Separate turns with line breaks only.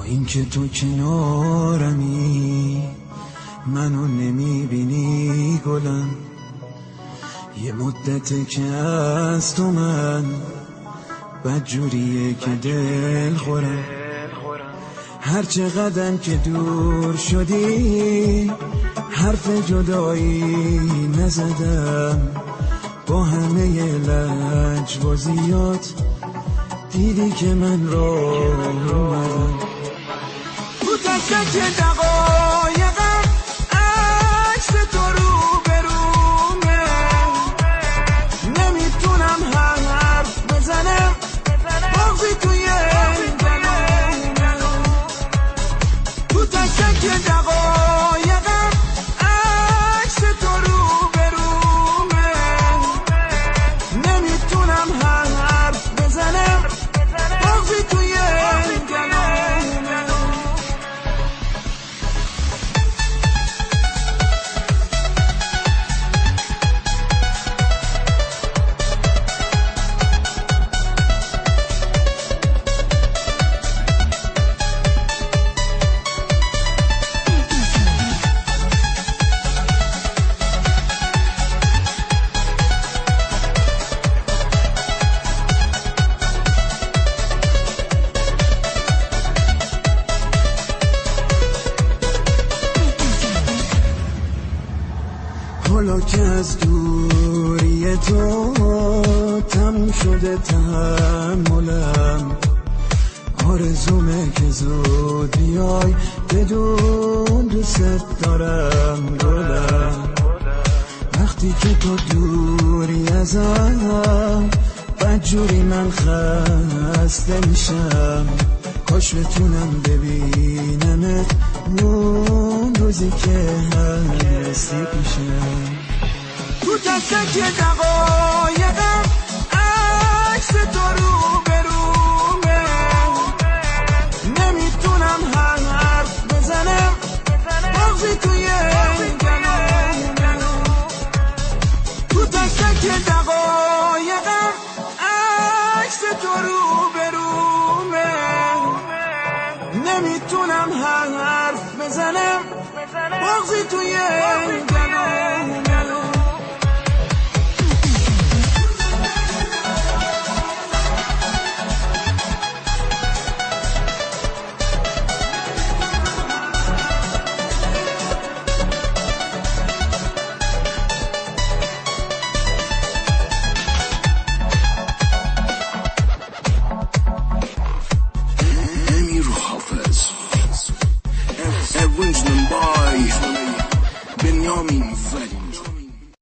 اینکه تو کنارمی منو نمیبینی گلم، یه مدته که از تو من بدجوریه که دل خورم. هر چقدر که دور شدی حرف جدایی نزدم، با همه لجبازیات دیدی که من را اومدم. تو تک دقایقم عکس تو رو برومه، نمیتونم حرف بزنم بغضی توی دلومه. تو تک دقایقم عکس تو رو برومه، نمیتونم حرف بزنم بغضی توی حالا که از دوری تو تموم شده تحملم، آرزومه که زود بیای بدون دوست دارم گلم. وقتی که تو دوری ازم بدجوری من خسته میشم، کاش بتونم ببینمت اون روزی که هستی پیشم. تو تک دقایقم عکس تو رو برومه، نمیتونم حرف بزنم بغضی توی دلومه. تو تک دقایقم عکس تو رو برومه، نمیتونم حرف بزنم بغضی توی